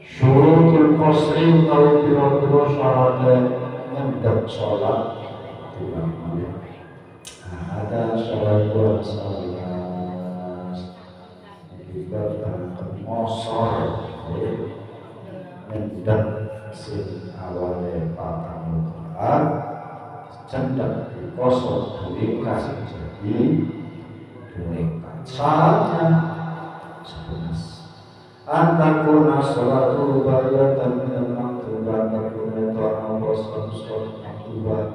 Syurutul qasri utawi pira-pira syaratnya ngendhek sholat ada syarat salat kita akan mosor ngendhek sing awale patang rakaat cendak dikosor diringkas jadi diringkas syaratnya sebelas antakuna sholatu bayatan minal maktubat takuna ta'ala waslam sholat maktubat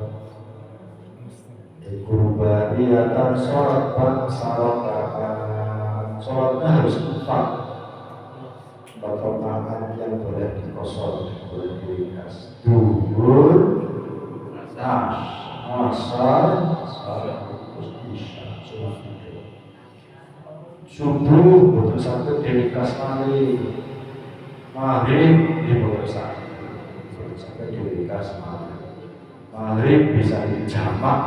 ikurubadiyatan sholat bangsa sholatnya harus 4 rakaat yang boleh dikosor boleh diringkas duhur asar terus isya cuma itu subuh betul satu diringkas maghrib betul satu diringkas maghrib bisa dijamak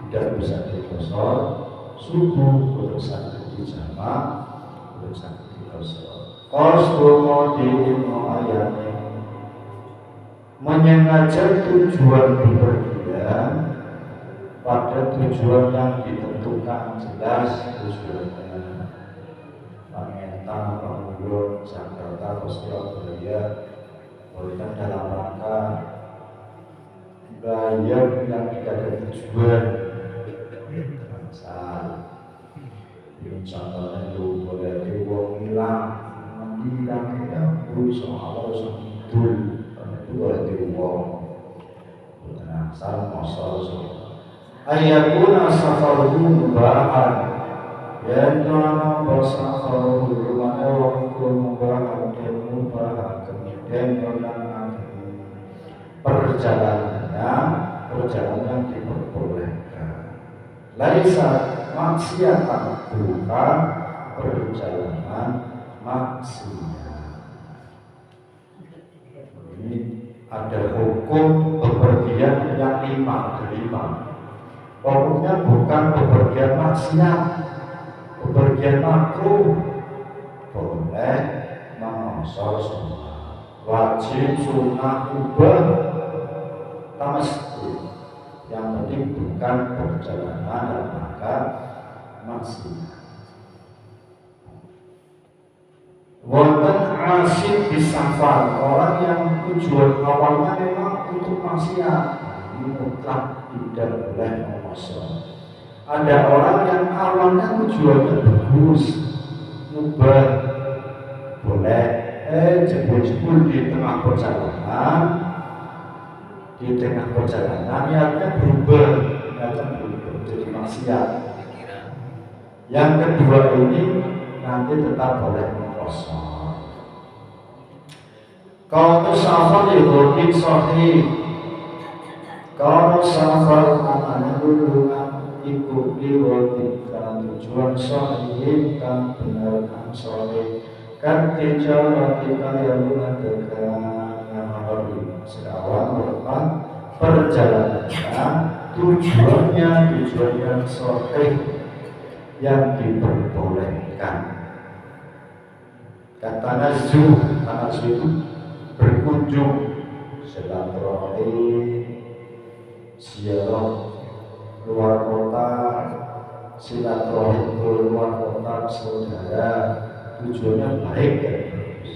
tidak bisa dikosor subuh betul satu dijamak betul satu dikosor qasdu ayatnya menyengaja tujuan bepergian pada tujuan yang ditentukan jelas tujuannya Pangetan, Panggulun, Jakarta, Surabaya bukan dalam rangka bayar yang tidak ada tujuan misal contohnya itu boleh wong hilang ya soal itu boleh diuang asal mosor ayakuna safaruhu mubahan dan nama safaruhu rumahnya waktu mubahan dan mubahan kemudian orang perjalanan diperbolehkan laisa maksiatan bukan perjalanan maksiat. Ini ada hukum bepergian yang 5. Pokoknya bukan bepergian maksiat, bepergian makruh. Boleh mengosor semua, wajib, sunnah, ubah, tamasti. Yang penting bukan perjalanan dan maka maksiat. Al-Qasib bisafar, orang yang tujuan awalnya memang untuk maksiat, mutlak tidak boleh memaksa. Ada orang yang awalnya tujuannya bagus, mubah, boleh, jebul-jebul di tengah perjalanan, niatnya berubah jadi maksiat. Yang kedua ini nanti tetap boleh memaksa. Kalau safar itu sahih. Kalau safar maknanya dulu ikut diwati karena tujuan sahih kan benar kan sahih kan tijarah kita yang mengatakan sekawan berapa perjalanannya tujuan yang sahih yang diperbolehkan. Kata nazu itu berkunjung, silaturahim, ziarah luar kota, silaturahim luar kota saudara, tujuannya baik dan bagus.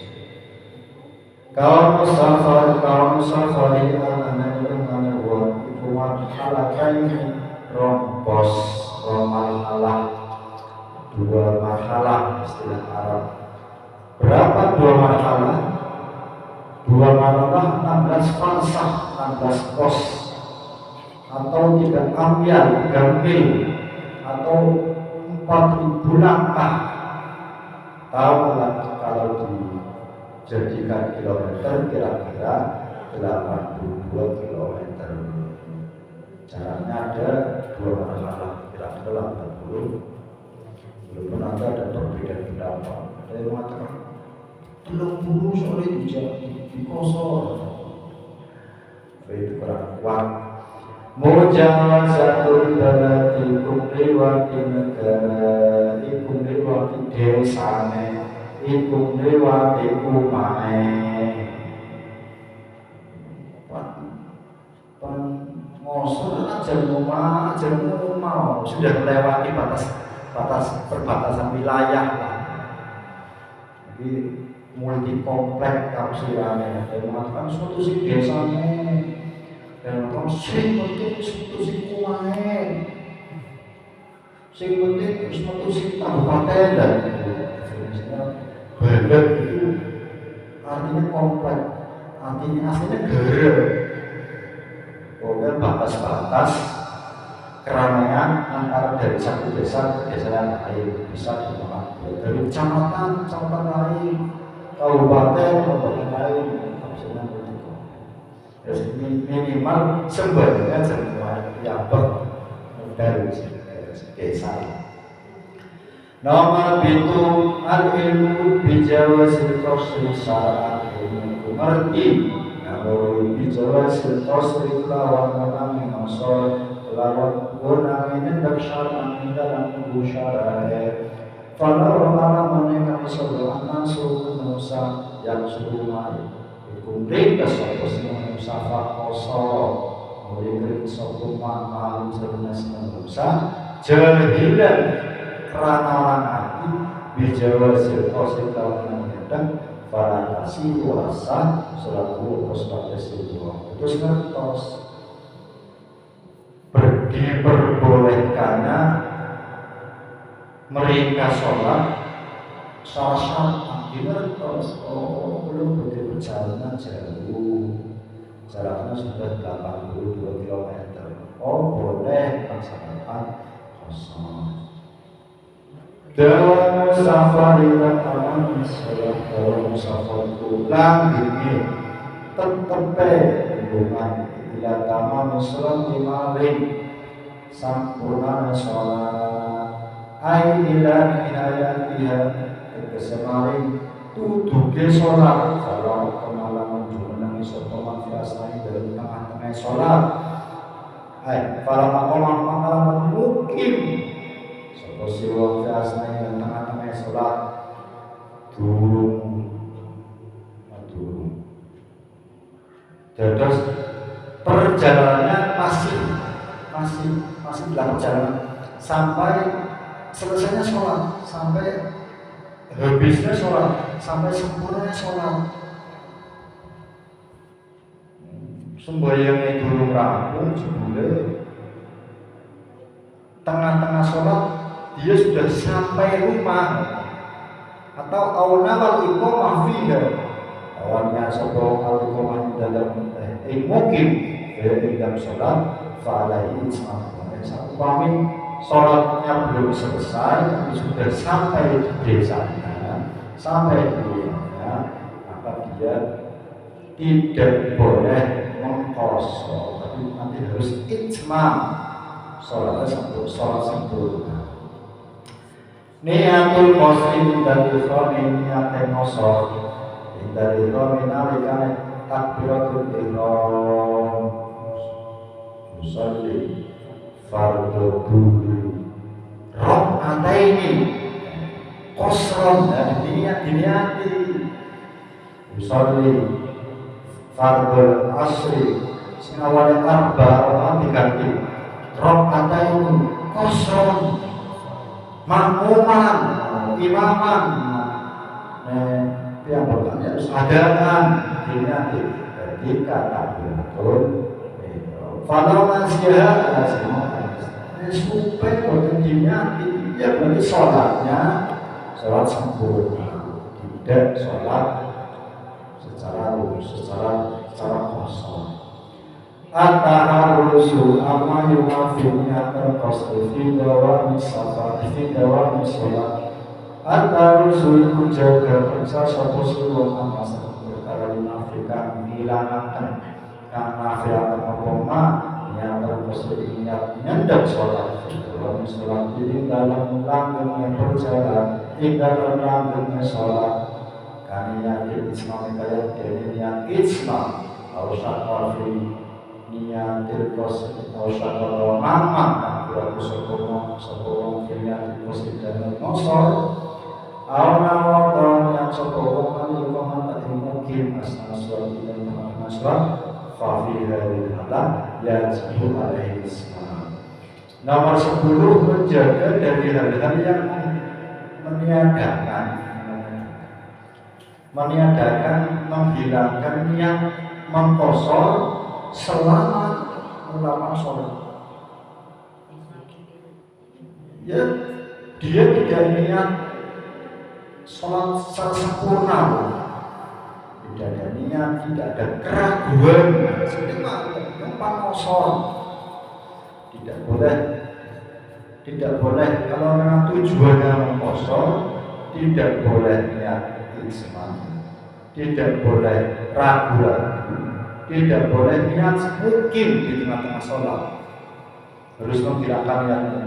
Kaum musafir ini anak-anak hukuman halakai rompos romalah dua marhalah istilah Arab. Berapa dua marhalah? Dua marhalah 16 farsah, 16 kos, atau 3 amyal, 3 mil, atau 4.000 langkah. Tahu kalau dijadikan kilometer kira-kira 82 kilometer. Jaraknya ada 2 marhalah, kira-kira 80. Belum nanti ada perbedaan pendapat. Ada yang mengatakan 30 sore di kosor. Itu kurang kuat. Mujawazatul baladi kumliwati negara, kumliwati desane, kumliwati umae. Ngosor aja mau sudah melewati perbatasan wilayah. Jadi multi komplek tafsirannya. Yang mengatakan suatu si desane, dan orang sing penting suatu si kumae, sing penting suatu si kabupaten dan Barat itu artinya komplek, artinya aslinya gara. Pokoknya batas-batas keramaian antara dari satu desa ke desa yang lain bisa dimakan. Dari kecamatan lain, kabupaten lain, maksudnya begitu. Terus minimal sebenarnya semua yang dari desa. Nomor itu al-ilmu bijawazil qasri syarat ilmu mengerti. Kalau bijawazil qasri lawan menang masal lawan guna ini daksharan dalam tubuh syara'e. Falau alam menekan sebuah suku manusia yang suku mari. Kumring kesopo semua musafah kosor. Mulikring sopo malam sebenarnya manusia jahilan kerana orang hati bijawazil qasri lawan menang falatasi wasa selaku prostatasi dua. Terus ngertos diperbolehkannya mereka sholat syarat ngertos. Belum begitu perjalanan jauh, jaraknya sudah 82 km. Boleh laksanakan kosong. Dalam musafari taman sholat dalam musafar pulang ini tetap hubungan bila taman sholat dimaling sampurna sholat ai ila inayatiha kesemaring tuduke sholat kalau kemalaman jumenang iso pemanfaatan dari tengah-tengah sholat kalau malam mungkin seperti waktu yang tengah-tengah sholat durung terus perjalanannya masih dalam perjalanan sampai selesainya sholat sampai habisnya sholat sampai sempurna sholat. Sembahyangnya durung rampung jebule tengah-tengah sholat dia sudah sampai rumah atau awal iqamah fiha awalnya sebelum al-iqamah dalam mungkin dalam sholat fa'alaihi umpami sholatnya belum selesai tapi sudah sampai di desanya, sampai di rumahnya, maka dia tidak boleh mengkosor tapi nanti harus itmam sholatnya sempurna. Niatul qasri dari ikhram niat ngosor dari ikhram nalikane takbiratul ihram usolli fardhu dhuhri rakaataini qasran dan diniati usolli fardhu asri sing awale arba rakaat diganti rakaataini qasran makmuman imaman yang bertanya harus adaan diniati ketika takbiratul Falau nasihat supaya bukan diniati ya berarti sholatnya sholat sempurna, tidak sholat secara kosong. At-taharrusu amma yumafinya terkosri fi dawami safar fi dawami sholat. At-taharrusu menjaga periksa satu seluruh amasan perkara yumafikan hilangkan karena fi'at apa yang terkosri ingat nyendek sholat dalam sholat ini dalam langgengnya berjalan di dalam langgengnya sholat karena niat islam kaya dari niat islam harusnya kafi niat terkosri harusnya kalau mamang dan berlaku sepuluh niat terkosri dalam nosor awal yang sepuluh kali hukuman tadi mungkin asal sholat dan teman-teman sholat Fafi hadil halah yajibu alaihi islam. Nomor 10 menjaga dari hal-hal yang meniadakan, menghilangkan niat mengkosor selama melakukan sholat. Ya, dia tidak niat sholat secara sempurna. Tidak ada niat, tidak ada keraguan, gampang kosong. Tidak boleh kalau memang tujuannya mengkosong, tidak boleh niat isman, tidak boleh ragu, tidak boleh niat mungkin di tengah-tengah sholat. Harus menghilangkan niatnya.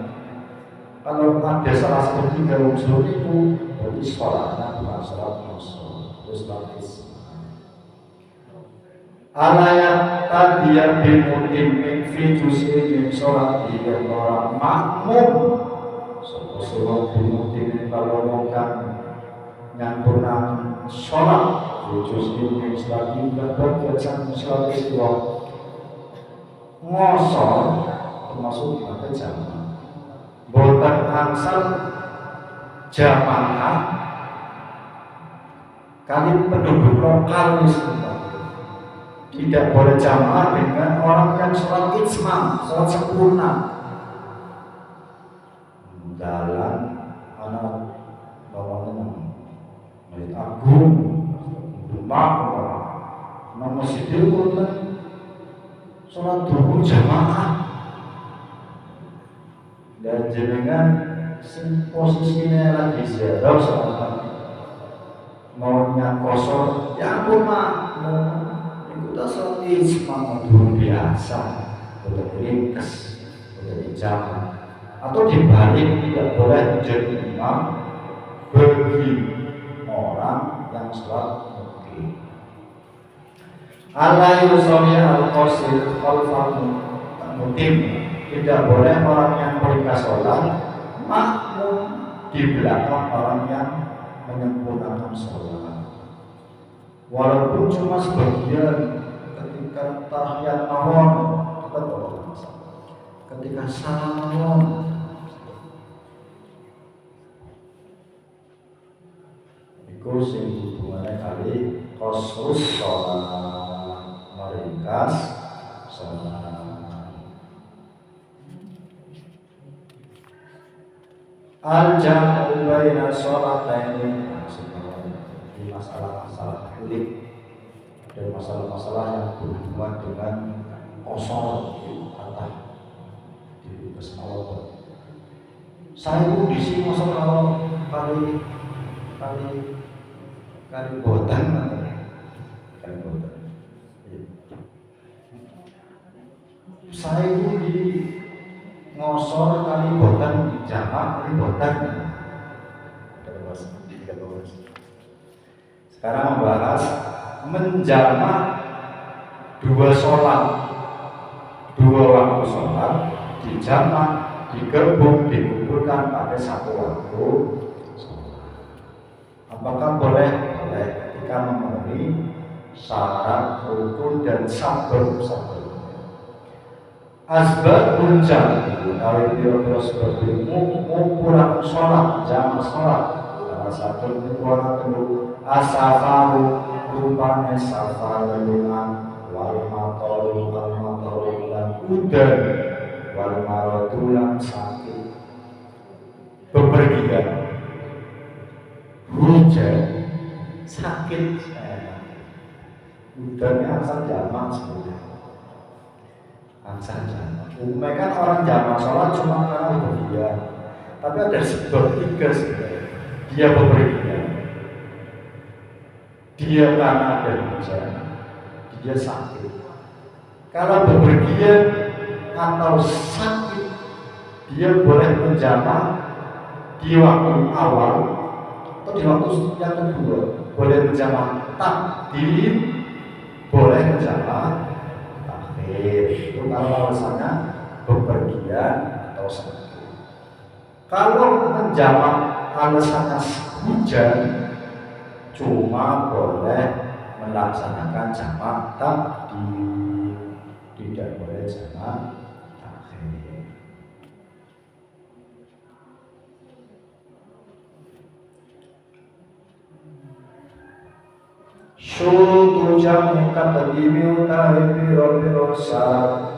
Kalau ada salah satu tiga unsur itu, berarti sholatnya bukan sholat kosong, terus sholat alayat tadiya bimutim min fi juz'in sholat yang orang makmum sebuah bimutim kalau bukan nyempurna sholat fi juz'in min sholat dan berkesan sholat istiwa ngosor termasuk ibadah jamaah boten angsal jamaah kali penduduk lokal misalnya tidak boleh jamaah dengan orang yang sholat ijma, sholat sempurna. Dalam anak bawahnya Masjid Agung, Demak, nama masjid itu sholat duhur jamaah. Dan jenengan posisinya lagi ziarah sholat maunya kosor, ya ampun mak. Kita sholat ijma dulu biasa, boleh ringkas, boleh jamaah, atau dibalik tidak boleh menjadi imam bagi orang yang sholat mungkin. Allah yusolli al-qasir khalfal mutim, tidak boleh orang yang berikas sholat makmum di belakang orang yang menyempurnakan sholat. Walaupun cuma sebagian ketika tahiyat awal kita boleh ketika salam iku sing hubungane kali qasrus shalah, meringkas shalah. Al-jam'u baina sholataini, ini masalah-masalah unik dan masalah-masalah yang berhubungan dengan kosor atau di pesawat. Saya pun di sini masa kalau kali botan, saya pun di ngosor kali botan di jamak kali botan. Sekarang membahas menjamak dua sholat, dua waktu sholat dijamak, digabung, dikumpulkan pada satu waktu sholat. Apakah boleh? Boleh ketika memenuhi syarat, rukun dan sabab. Asbabun jam'u dari biro-biro seperti ngumpulkan sholat, jamak sholat. Salah satu warna kedua asafaru rupanya safar dengan wal matoru dan udan wal marotulan sakit bepergian hujan sakit udannya asal jamak sebenarnya asal jamak. Umumnya kan orang jamak sholat cuma karena bepergian, tapi ada sebab tiga sebenarnya. Dia bepergian, dia karena ada hujan, dia sakit. Kalau bepergian atau sakit, dia boleh menjamak di waktu awal atau di waktu yang kedua. Boleh menjamak takdim, boleh menjamak takhir. Itu kalau alasannya bepergian atau sakit. Kalau menjamak alasannya hujan, cuma boleh melaksanakan jamak takdim, tidak boleh jamak takhir. Syurutu jam'i taqdimi utawi piro-piro syarat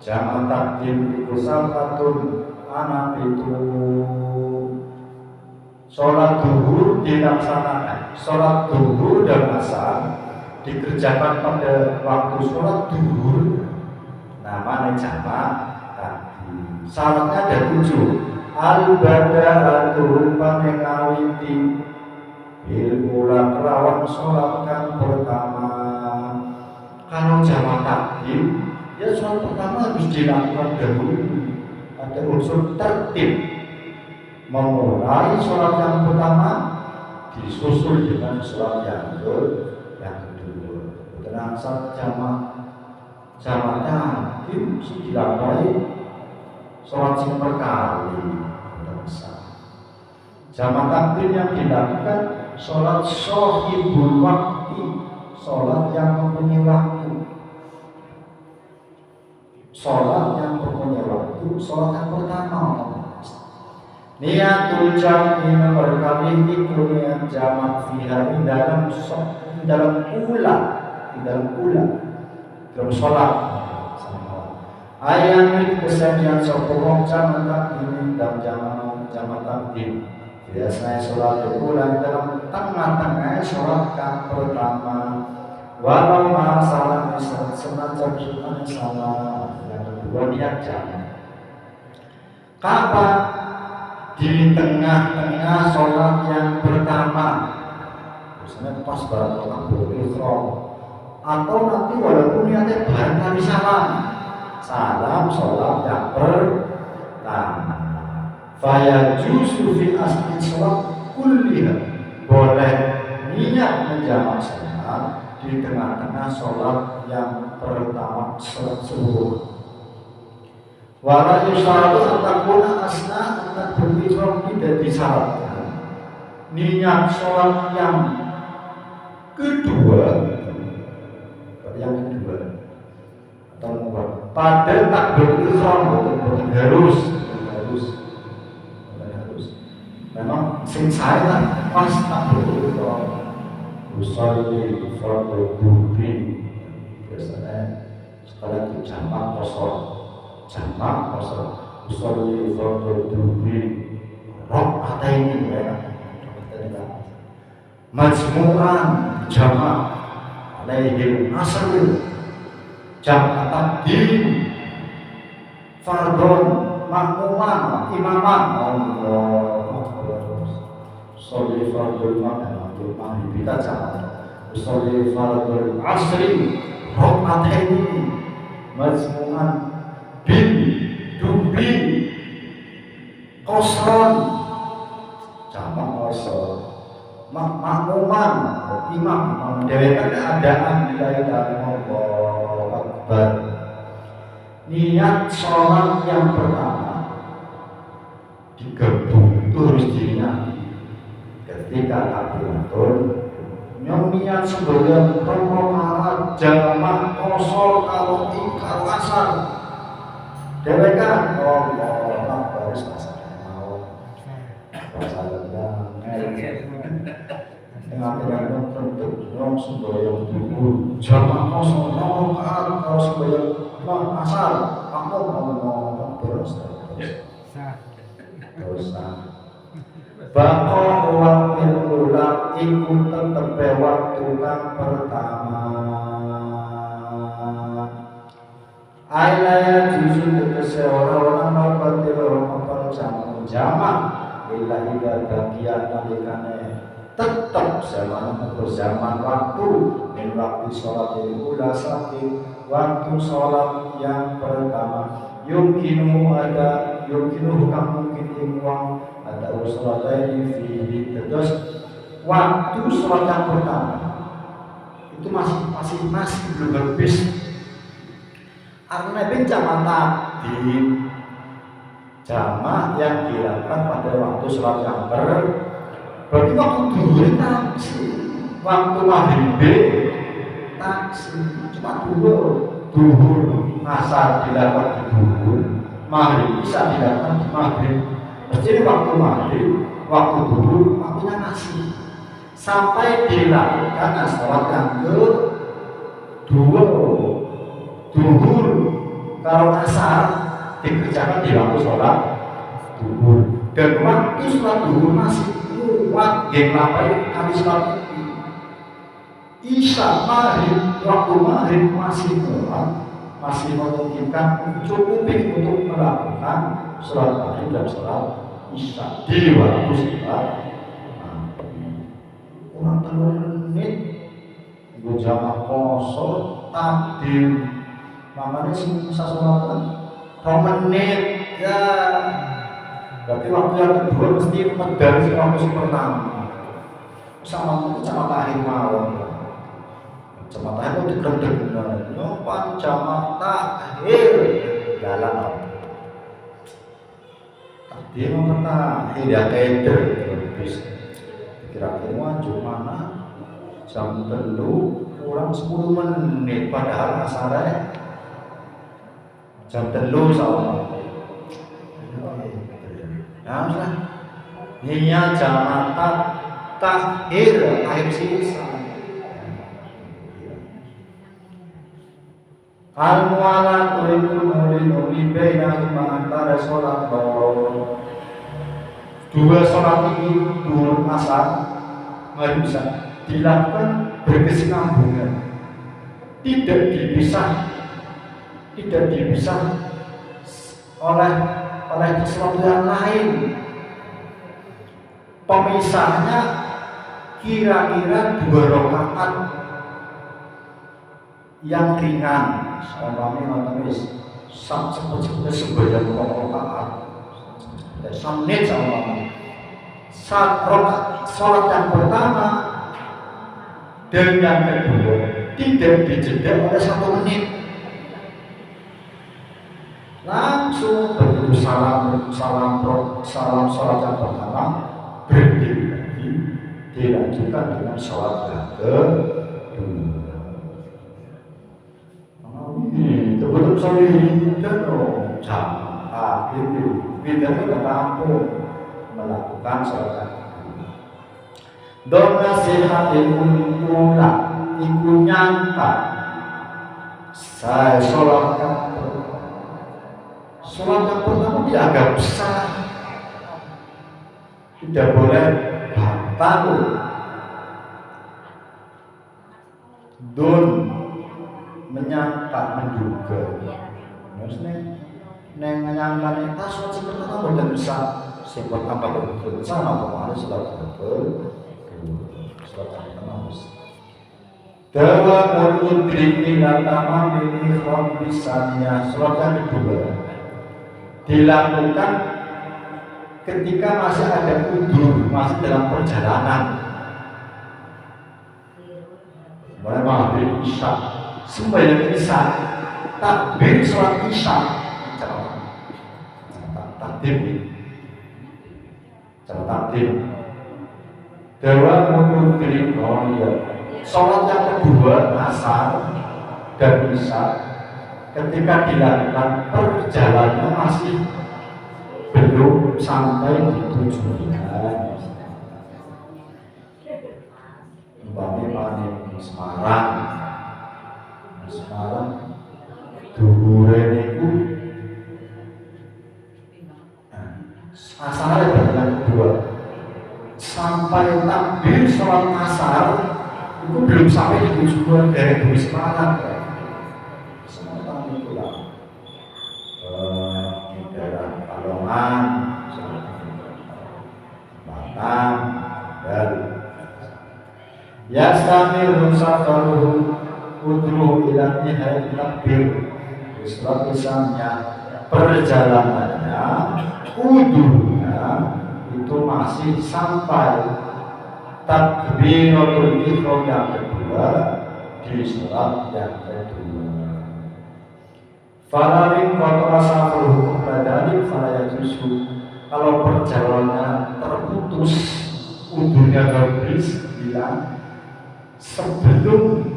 jamak takdim iku sabatun ana pitu. Sholat duhur dilaksanakan, sholat duhur dan asar dikerjakan pada waktu sholat duhur, namanya jamak takdim. Syaratnya ada 7. Al-bada'atu panengawiti bil ula kelawan sholat kan pertama. Kalau jamak takdim, ya sholat pertama harus dilakukan dahulu. Ada unsur tertib. Memulai sholat yang pertama disusul dengan sholat yang kedua. Tenang saat jamaknya tim dilakukan sholat yang berkali. Jamak takdim yang dilakukan sholat shohibul waktu, sholat yang mempunyai waktu. Sholat yang mempunyai waktu, sholat yang pertama. Niatul jam'i nomor kali iku niat jamak fiha di dalam sholat. Ayat kesenian sopong jamak takdim dan jamak takdim. Biasanya sholat ulang dalam tengah-tengah sholat yang pertama. Walau masalah semacam salah yang kedua niat jamak. Kapan? Di tengah-tengah sholat yang pertama, misalnya pas barang takbiratul ihram, atau nanti walaupun niatnya bareng kali salam sholat yang pertama. Fayajuzu fi asli sholat kulliha, boleh niat menjamak sholat di tengah-tengah sholat yang pertama seluruh. Wala yusharatu antakuna asna takbiratul ihram tidak disyaratkan niat sholat yang kedua atau pada takbiratul ihram bukan harus memang sing saya lah pas tak betul usolli fardu duhri biasanya sekarang itu jamak kosor usolli fardu duhri rakaat ini ya majmu'an jamak alaihil asr jamak takdim fardon makmuman imaman sholli fardul maghrib kita jamak sholli fardul asri rakaatain majmu'an bin dubi qasran jamak qasr makmuman imam mendewakan keadaan dikaitan Allahu Akbar. Niat sholat yang pertama digabung itu harus diniati ketika takbiratul niat sebelum rokaat jamak kosor kalau ingkar asar dewekan Allahu Akbar asar mau asar yang akhirnya tentu yang sembahyang dulu jamak kosor rokaat kalau sembahyang asal aku mau dosa bakal wakil ulang ikut tetep waktu kang pertama ailaya justru tegese orang mabati orang jamak illa ida bagian nalikane tetap zaman waktu min waktu sholat ula saking waktu sholat yang pertama yumkinu hukam mungkin imwang ada sholat ini fihi terus waktu sholat yang pertama itu masih belum habis karena jamak takdim jamak yang dilakukan pada waktu sholat yang berarti waktu duhur taksi waktu maghrib taksi cuma duhur asar dilakukan di duhur maghrib bisa dilakukan di maghrib mesti waktu maghrib waktu duhur waktunya masih sampai dilakukan sholat yang kedua duhur kalau asar dikerjakan di waktu sholat duhur dan waktu sholat duhur masih kuat yang ngapain kami sholat isya maghrib waktu maghrib masih kuat masih memungkinkan cukupi untuk melakukan sholat maghrib dan sholat isya di waktu sholat kurang 3 menit gue jamak kosor takdim makanya sih bisa sholat 2 menit ya berarti waktu yang kedua mesti medal si waktu pertama sama tahir mawon jamak tahir itu digendeng nyopan jamak tahir dalam dia mempertahir ya keder kira-kira wajib mana jam 3 kurang 10 menit padahal asarnya jam 3 sama ya sudah niat jamak tahir akhir sisa al-mu'ala tulikul nuli bainahuma antara sholat dua sholat ini duhur asar mari bisa dilakukan berkesinambungan tidak dipisah oleh sesuatu yang lain pemisahnya kira-kira 2 rakaat yang ringan umpamanya seperti sembahyang rakaat samnit sama sholat yang pertama dan yang kedua tidak dijeda oleh 1 menit langsung begitu salam sholat yang pertama berdiri lagi dilanjutkan dengan sholat yang kedua. Betul saya dan jamak ini bidangnya udah rampung melakukan sholat don nasihatin ula iku nyangka saya sholat yang pertama dianggap sah, tidak boleh batal. Don menyangka menduga, maksudnya menyangka nih tas sholat pertama dan bisa sebab apa betul sama kemarin sholat betul. Sholat pertama Dawa mudrik inatama mini khom bisanya. Sholat yang kedua dilakukan ketika masih ada udur, masih dalam perjalanan. Mulai maghrib isya, sembahyang isya, takbir sholat isya, takbir. Dawa mudrik sholat yang kedua asar dan isya ketika dilakukan perjalanannya masih belum sampai di tujuan. Umpamanya di Semarang, dhuwure niku asar yang kedua sampai takbir sholat asar itu belum sampai di tujuan dari Semarang. Semarang itu lah di daerah Kalongan, Batam, dan Yastamir Safaruhu Udru ilani hai takbir. Setelah misalnya perjalanannya udurnya itu masih sampai takbiratul ihram yang kedua di sholat yang kedua. Falarin kotor asal hukum badani falaya jusu. Kalau perjalanan terputus udurnya habis bilang sebelum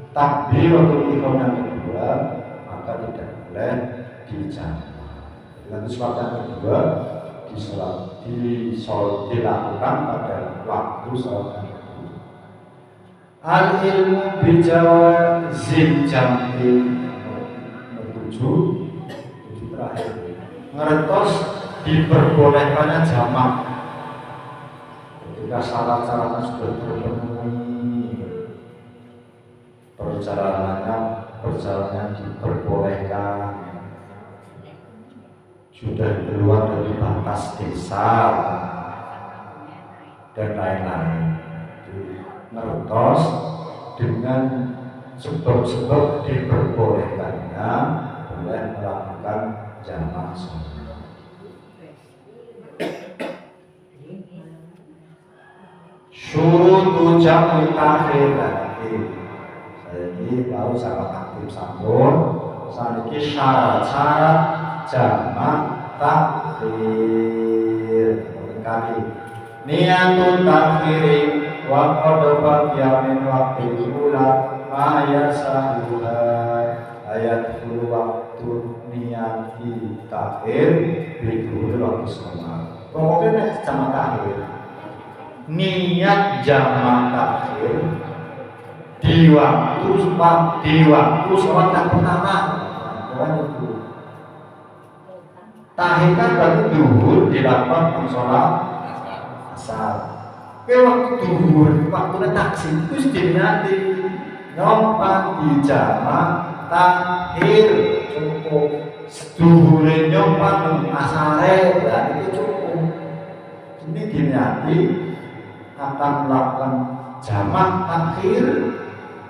takbiratul ihram yang kedua maka tidak boleh dijamak. Dengan sholat yang kedua dilakukan pada waktu sholat. Al ilmu bijawazil jam'i tujuh terakhir ngertos diperbolehkannya jamak ketika syarat-syaratnya sudah terpenuhi, perjalanannya diperbolehkan, sudah keluar dari batas desa dan lain-lain. Ngertos dengan sebab-sebab diperbolehkannya boleh melakukan jamak sholat. Syurutu jam'i takhir. Saya ini baru sama aktif sambung. Saat ini syarat-syarat jamak takhir. Kali niatun takhiri wa qad baqiya min waqtil ula ma yasahuha ayat waktu niati takhir bidul waktu sholat. Pokoknya nek jamak takhir, niat jamak takhir di waktu sholat yang pertama. Pokoknya itu takhir kan berarti duhur dilakukan sholat asar. Ke waktu duhur, waktu taksim itu diniati nyompan di jamak takhir cukup. Duhure nyompan asare dan itu cukup. Ini diniati akan melakukan jamak takhir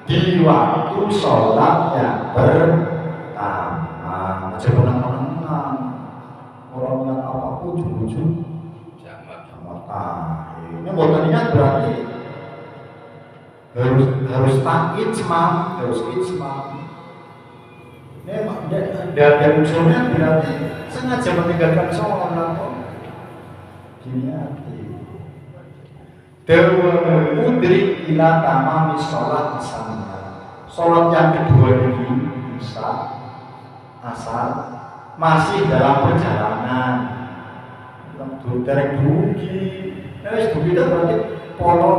di waktu sholat yang pertama. Aja menang-menang orang yang apapun ujung-ujung jamak takhir. Ini bukan niat berarti harus ijma. Ini dari unsurnya berarti sengaja meninggalkan sholat. Gini hati. Dewa mudrik ila tamami sholat misalnya. Sholat yang kedua ini bisa asal masih dalam perjalanan. derek dugi. Wis dugi itu berarti polo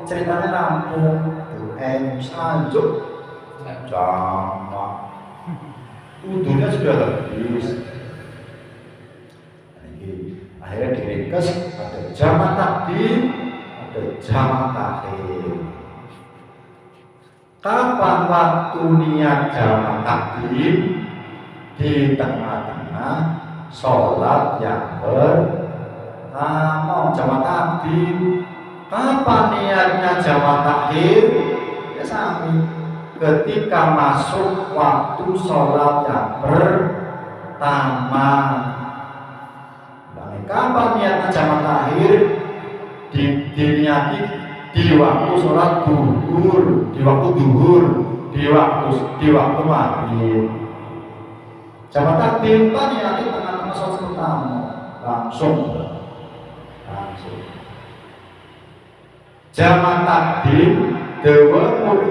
ceritanya rampung. Sanjuk sama udurnya sudah habis. Akhirnya diringkas ada jamak takdim, ada jamak takhir. Kapan waktu niat jamak takdim? Di tengah-tengah sholat yang pertama jamak takdim. Kapan niatnya jamak takhir? Ya sami. Ketika masuk waktu sholat yang pertama. Kapan niatnya jamak takhir? Diniati di waktu sholat duhur, di waktu duhur, di waktu maghrib. Jamak takdim kan niati tengah-tengah sholat pertama, langsung. Jamak takdim dewa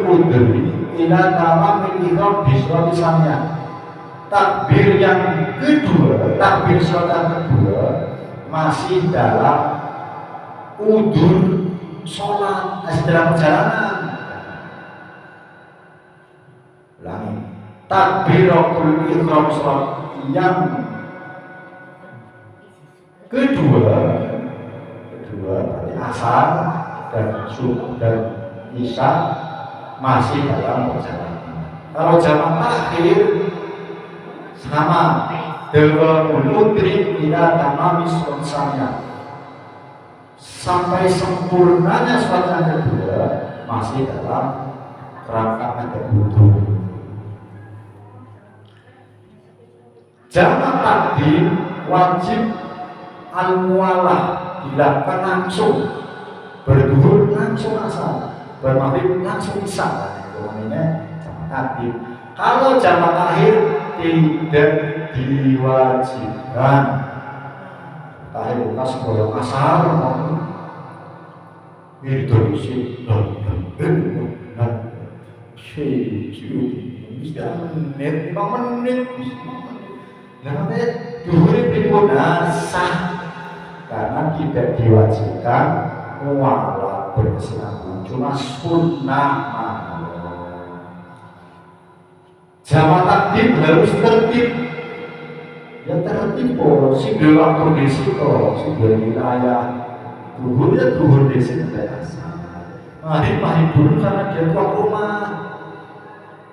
udri ila tamam ihram bisrati samya. Takbir yang kedua, takbir sholat yang kedua masih dalam udur sholat, masih dalam perjalanan. Ulangi, takbiratul ihram sholat yang kedua berarti asar dan subuh dan isya masih dalam perjalanan. Kalau jamak takhir sama dewa udri ila tamami sholatnya, sampai sempurnanya sholat yang kedua masih dalam rakaat kedua. Jamak takdim wajib al-mualah dilakukan langsung, berduhur langsung asar, bermaghrib langsung isya. Itu namanya jamak takdim. Kalau jamak takhir tidak diwajibkan. Takhir bukan sebelum asar, itu isi menit, 5 menit. Namanya duhur pripun sah karena tidak diwajibkan mualah berkesinambungan, cuma sunnah mawon. Jamak takdim harus tertib. Ya tertib po, sing waktu disiko, sing wilayah duhur ya duhur desi asal. Mari dulu karena dia tuan rumah.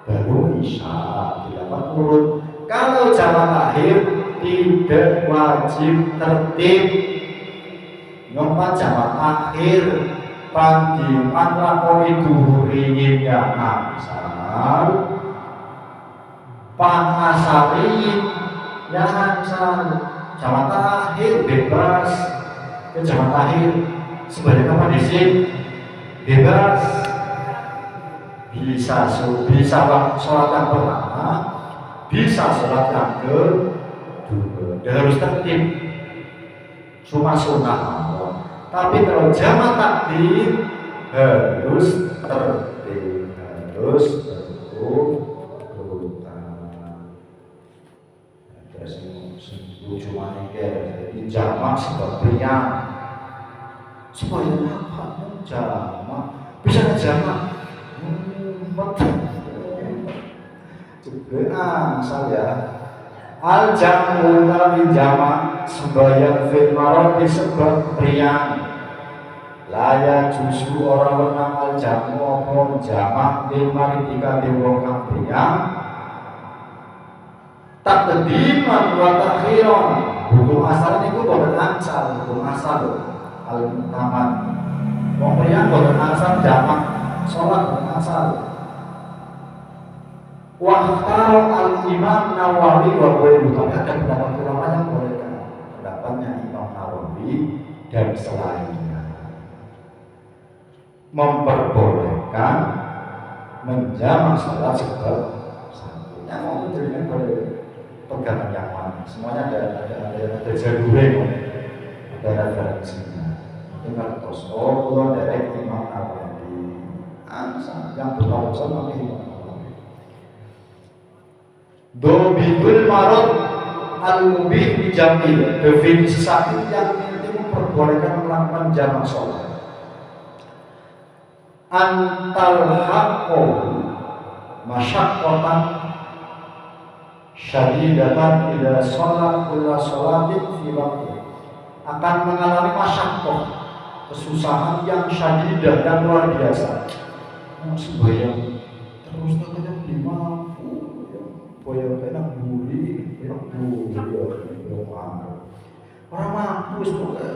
Baru isya dilakukan urut. Kalau jamak takhir tidak wajib tertib. Nyompat jamak takhir pandiman lakoni duhuriyin ya asal, pangasariyin ya asal. Jamak takhir bebas. Ke jamak takhir sebanyak apa di sini? Bebas. Bisa sholat yang pertama, bisa sholat yang kedua. Dan harus tertib. Cuma sunnah. Tapi kalau jamak takdim harus tertib, harus berurutan. Ada cuma jadi jamak sepertinya supaya apa? Jamak bisa jamak. Saya al-jamu dari jamak sembahyang fil marad disebut priang. Laya justru orang menang al-jamu maupun jamak di maritika di wong kang priang. Tak tediman wa takhiron. Hukum asal niku boten angsal, hukum asal al-taman. Wong priang boten angsal jamak sholat boten asal. Wahtaro al-Imam Nawawi wa ghairuhu. Tapi ada pendapat ulama yang bolehkan. Pendapatnya Imam Nawawi dan selainnya memperbolehkan menjamak sholat sebab yang mau menjadikan boleh pegangan yang mana. Semuanya ada jalurnya, ada referensinya. Dengar tos, kalau dari Imam Nawawi, yang bertahu sama Imam Nawawi. Dobitul marad al-mubih dijamil. Definisi sakit yang penting diperbolehkan melakukan jamak sholat. Antal haqqo masyaqqatan syadidatan ila sholat kulla sholatin fi waqti, akan mengalami masyaqqah, kesusahan yang syadidah dan luar biasa. Sembahyang terus katanya mampu, boyong kena buri, orang mampu semoga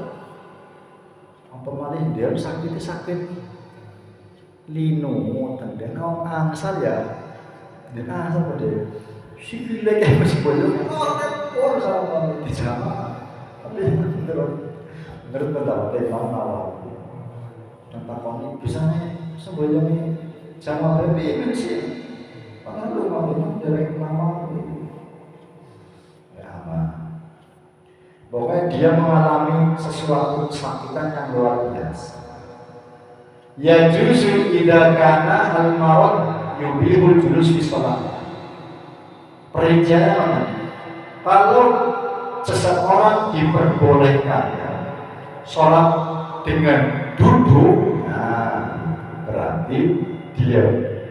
apa malah dia sakit lino dan orang angsal ya, dan angsal pada sikile kayak masih boyong, orang sama di jamaah, tapi menurut pendapat Imam dan takoni bisa nih semboyong jamaah berarti sih, karena lu mau dari lama ya aman. Pokoknya dia mengalami sesuatu kesakitan yang luar biasa. Ya juzu idza kana al-marad yubihul julus fi shalah. Perinciannya mana? Kalau seseorang diperbolehkan sholat dengan duduk, nah berarti dia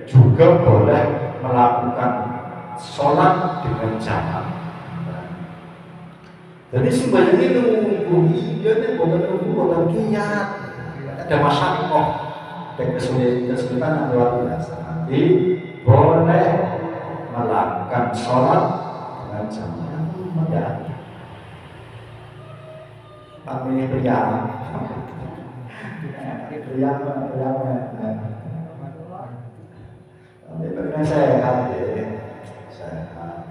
juga boleh melakukan sholat dengan jamak. Jadi sembahyang ini nunggu, dia bukan kiat, ada masyaqqah dan kesulitan yang luar biasa. Nanti boleh melakukan sholat dengan jamak. Ya, kami pria, tapi sehat ya, sehat.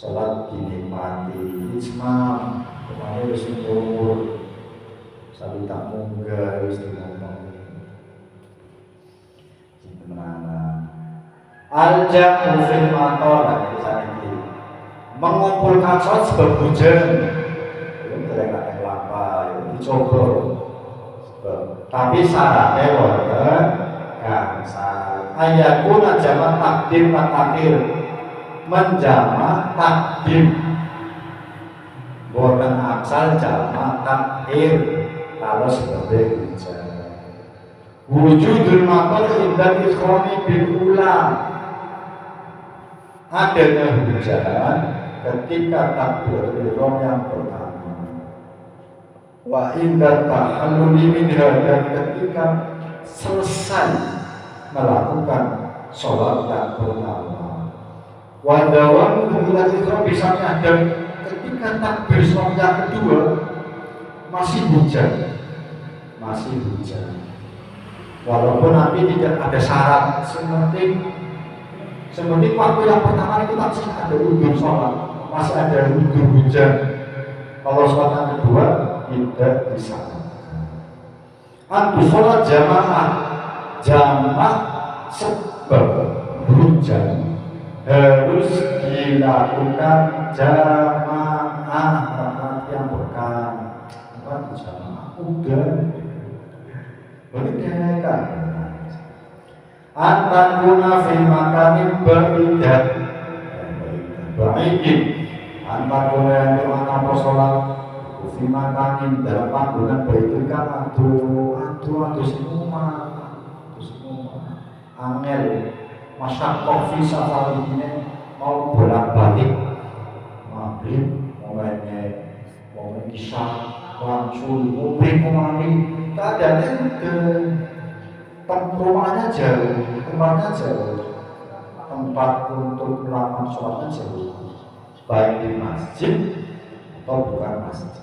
Sholat dinikmati, ismam, kemarin harus syukur, saling tak munggah, harus ngomong. Gimana? Al-jamu fil matar, mengumpulkan sholat sebab hujan. Belum terlihat kelapa, dicoba. Tapi syaratnya wonten gangsal. Ayakuna jamak takdim dan takhir. Menjamak takdim, bukan asal jamak takhir. Kalau sebagai hujan, wujudul matar indah ikhrami bil ulang, adanya hujan ketika takbiratul ihram yang pertama. Wa indah tahalluli minha, dan ketika selesai melakukan sholat yang pertama. Wadawan kemudian ikram misalnya, dan ketika takbir sholat yang kedua masih hujan, walaupun nanti tidak ada syarat, sementing waktu yang pertama itu masih ada udzur sholat, masih ada udzur hujan. Kalau sholat yang kedua tidak disyaratkan. Antu sholat jamaah sebab hujan harus dilakukan jamaah, yang bukan jamaah udah berikan antakuna fil makanin beridat berikin antakuna yang dimana sholat fil makanin dalam panggungan berikan adu semua angel masyaqqah fi safar ini, mau bolak-balik maghrib mau isya langsung mumprim kemari, keadaannya rumahnya jauh, tempatnya jauh, tempat untuk melakukan sholatnya jauh, baik di masjid atau bukan masjid.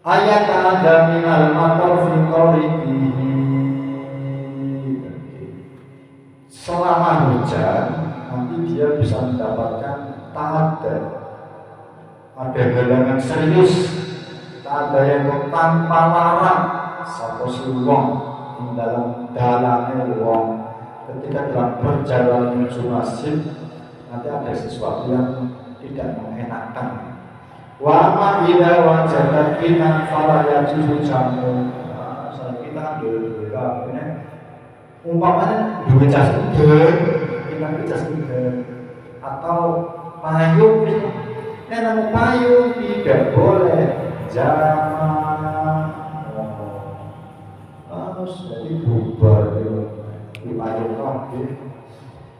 Ayat ada minal matar fi qaribihi, selama hujan nanti dia bisa mendapatkan ta'adda, ada halangan serius, ta'adda yang tanpa larang, sapa wong ing dalamnya wong ketika dalam perjalanan menuju masjid nanti ada sesuatu yang tidak mengenakan. Wa ma idza wajadat kinan fala yajuzu jamu. Kita dulu ini umpamanya dua jas udan, kita jas udan atau payung, namun payung tidak boleh zaman. Terus jadi bubar gitu. Di payung lagi.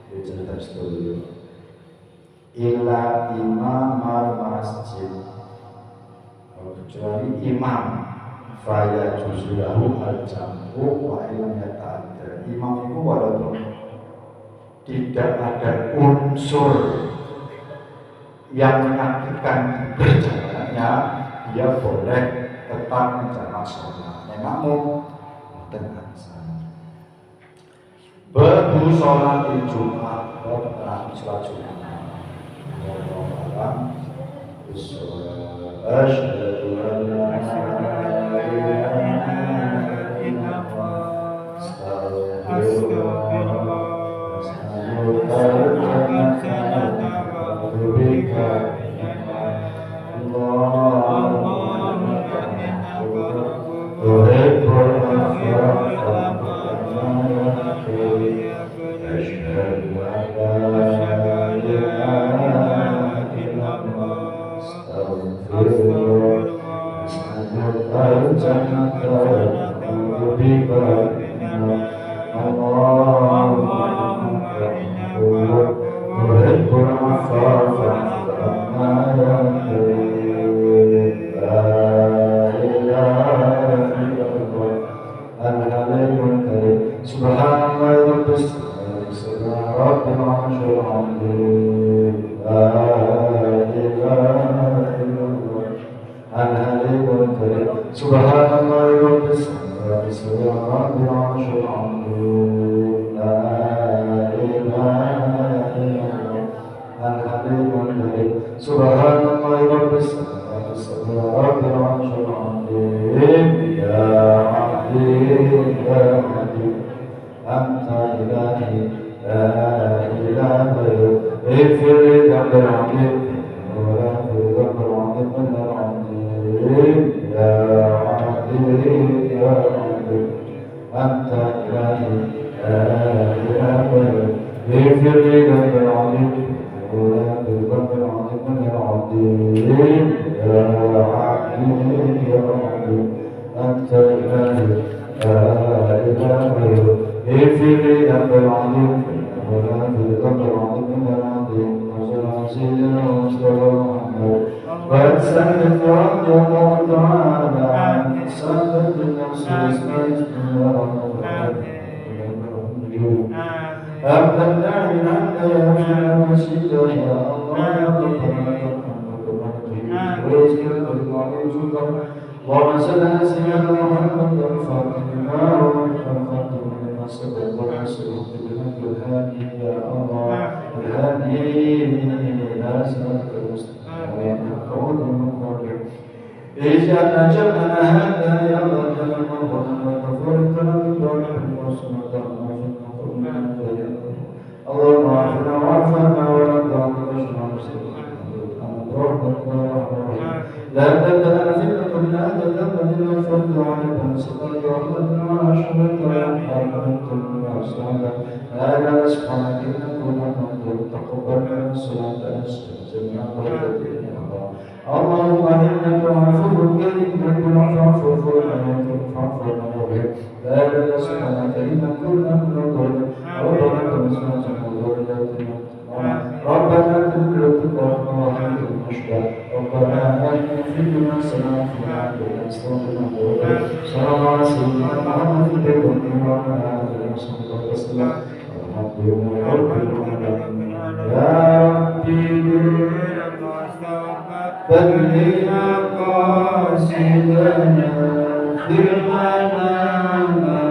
Di cerita studio. Ila imam al-masjid. Kecuali imam. Faya juzulahu al-jambu wa ilam yata'adda. Imam itu walaupun tidak ada unsur yang menyakitkan berjalannya, dia boleh tetap menjamak sholat. Memang dengan sana. Babu sholat di Jumat, sholat Jumat. Allah asyhadu an la ilaha illallah astaghfirullah بلغ قاصدنا في المنام